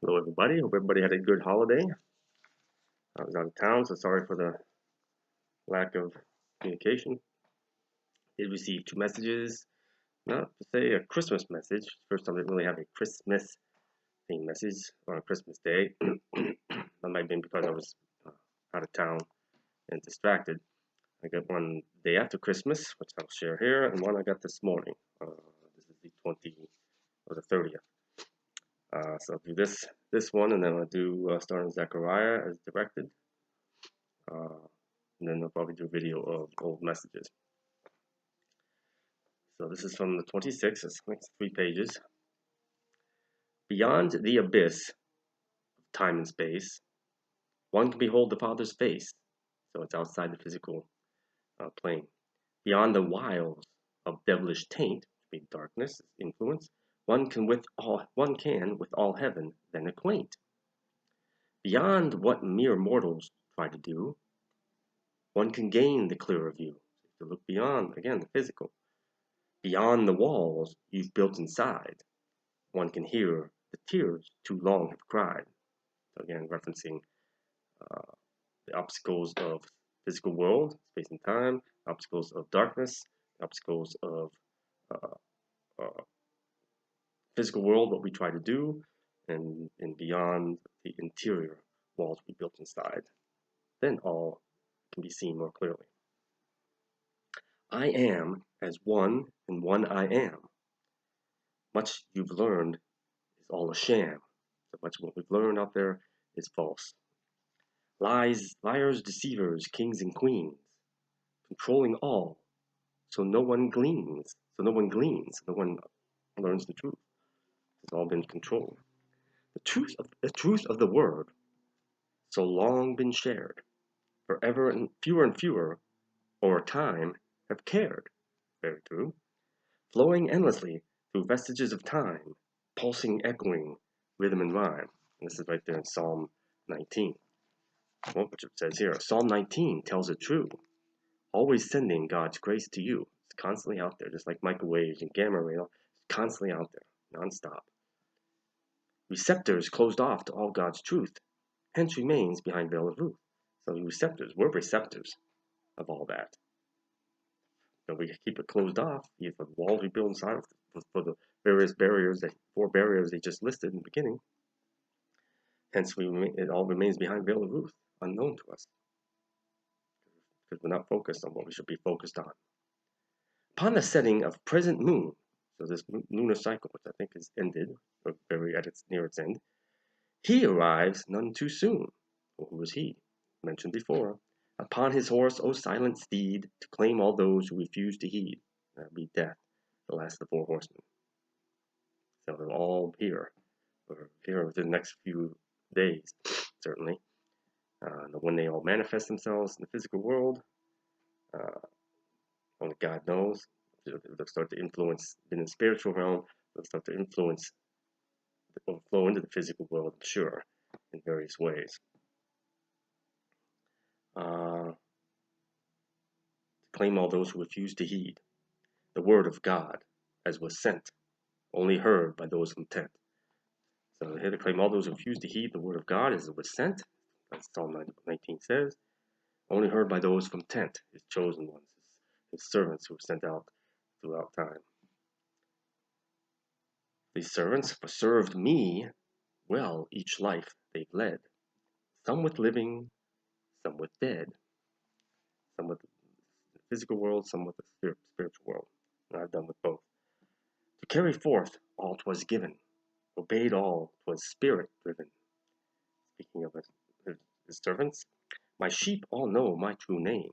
Hello, everybody. Hope everybody had a good holiday. I was out of town, so sorry for the lack of communication. Did receive two messages. Not to say a Christmas message. First time I didn't really have a Christmas themed message on Christmas Day. That might have been because I was out of town and distracted. I got one day after Christmas, which I'll share here, and one I got this morning. This is the 20th or the 30th. So I'll do this one, and then I'll do start in Zechariah as directed. And then I'll probably do a video of old messages. So this is from the 26th, it's like 3 pages. Beyond the abyss of time and space, one can behold the Father's face. So it's outside the physical plane. Beyond the wiles of devilish taint, which means darkness, influence, one can with all heaven then acquaint. Beyond what mere mortals try to do, one can gain the clearer view. To look beyond, again, the physical. Beyond the walls you've built inside, one can hear the tears too long have cried. So again, referencing the obstacles of physical world, space and time, obstacles of darkness, obstacles of physical world, what we try to do, and beyond the interior walls we built inside. Then all can be seen more clearly. I am as one, and one I am. Much you've learned is all a sham. So much of what we've learned out there is false. Lies, liars, deceivers, kings and queens, controlling all, so no one gleans, no one learns the truth. It's all been controlled. The truth of the word, so long been shared, forever and fewer, o'er time, have cared. Very true. Flowing endlessly through vestiges of time, pulsing, echoing, rhythm and rhyme. And this is right there in Psalm 19. Well, which it says here, Psalm 19 tells it true. Always sending God's grace to you. It's constantly out there, just like microwaves and gamma ray. It's constantly out there, nonstop. Receptors closed off to all God's truth, hence remains behind veil of Ruth. So receptors, we're receptors of all that. And we keep it closed off, the walls we build inside for the various barriers, 4 barriers they just listed in the beginning. Hence, it all remains behind veil of Ruth, unknown to us, because we're not focused on what we should be focused on. Upon the setting of present moon, so this lunar cycle, which I think is ended, or near its end, he arrives none too soon. Well, who was he? Mentioned before. Upon his horse, O silent steed, to claim all those who refuse to heed. That would be death, the last of the 4 horsemen. So they're all here, or here within the next few days, certainly. When they all manifest themselves in the physical world, only God knows. They'll start to influence in the spiritual realm. They'll start to influence or flow into the physical world, I'm sure, in various ways. To claim all those who refuse to heed the word of God as was sent, only heard by those content. So here to claim all those who refuse to heed the word of God as it was sent, as Psalm 19 says, only heard by those content, his chosen ones, his servants who were sent out throughout time. These servants served me well each life they've led, some with living, some with dead, some with the physical world, some with the spiritual world. And I've done with both. To carry forth all 'twas given, obeyed all 'twas spirit driven. Speaking of his servants, my sheep all know my true name.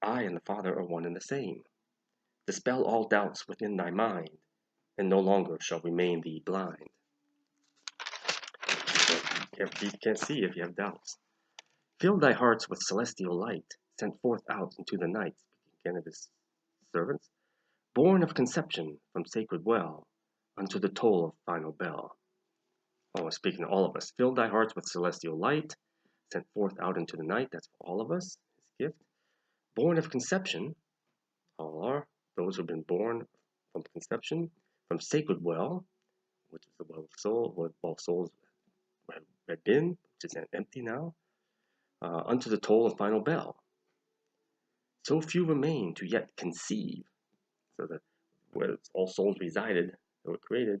I and the Father are one and the same. Dispel all doubts within thy mind, and no longer shall remain thee blind. You can't see if you have doubts. Fill thy hearts with celestial light, sent forth out into the night. Speaking again of his servants, born of conception from sacred well, unto the toll of final bell. Oh, speaking to all of us, fill thy hearts with celestial light, sent forth out into the night. That's for all of us, his gift. Born of conception, all are those who have been born from conception, from sacred well. which is the well of soul, what all souls had been, which is empty now, unto the toll and final bell. So few remain to yet conceive, so that where all souls resided that were created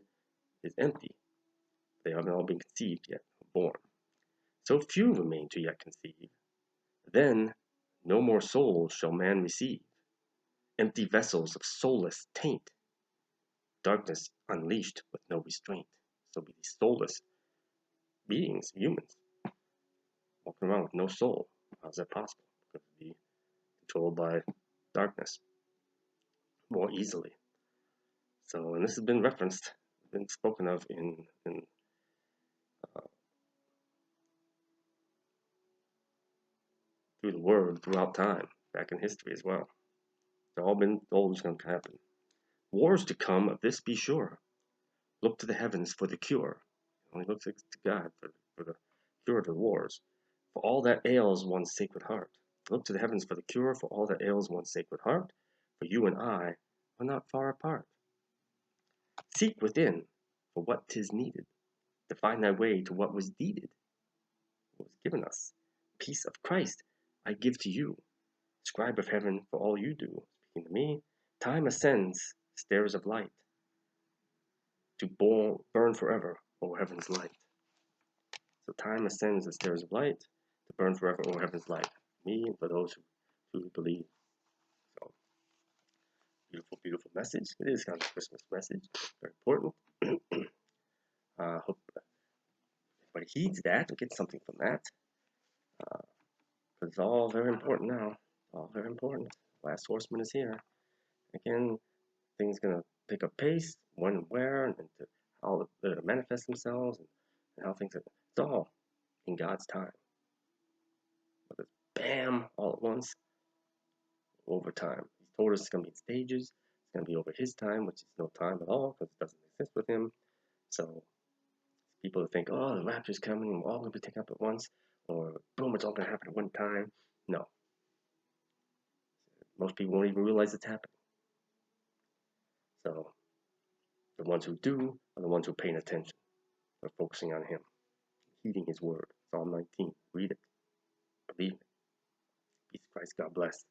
is empty. They haven't all been conceived yet, born. So few remain to yet conceive. Then no more souls shall man receive, empty vessels of soulless taint, darkness unleashed with no restraint. So be these soulless beings, humans, walking around with no soul. How's that possible? Could be controlled by darkness more easily. So, and this has been referenced, been spoken of in through the word throughout time, back in history as well. They're all been told it's going to happen. Wars to come, of this be sure. Look to the heavens for the cure. Only look to God for the cure to the wars. For all that ails one's sacred heart. Look to the heavens for the cure for all that ails one's sacred heart. For you and I are not far apart. Seek within for what 'tis needed, to find thy way to what was deeded, what was given us. Peace of Christ I give to you, scribe of heaven for all you do. Speaking to me, time ascends stairs of light, to burn forever o'er heaven's light. So time ascends the stairs of light, to burn forever o'er heaven's light. Me and for those who truly believe. So, beautiful, beautiful message. It is kind of a Christmas message, very important. Hope everybody heeds that and gets something from that. Because it's all very important now. All very important. Last Horseman is here. Again, things going to pick up pace, when and where, and how they manifest themselves, and how things are. It's all in God's time. But it's bam, all at once, over time. He's told us it's going to be in stages. It's going to be over his time, which is no time at all, because it doesn't exist with him. So people that think, oh, the rapture's coming, and we're all going to be taken up at once, or boom, it's all going to happen at one time. No. Most people won't even realize it's happening. So the ones who do are the ones who are paying attention. They're focusing on him, heeding his word. Psalm 19. Read it. Believe it. Peace of Christ. God bless.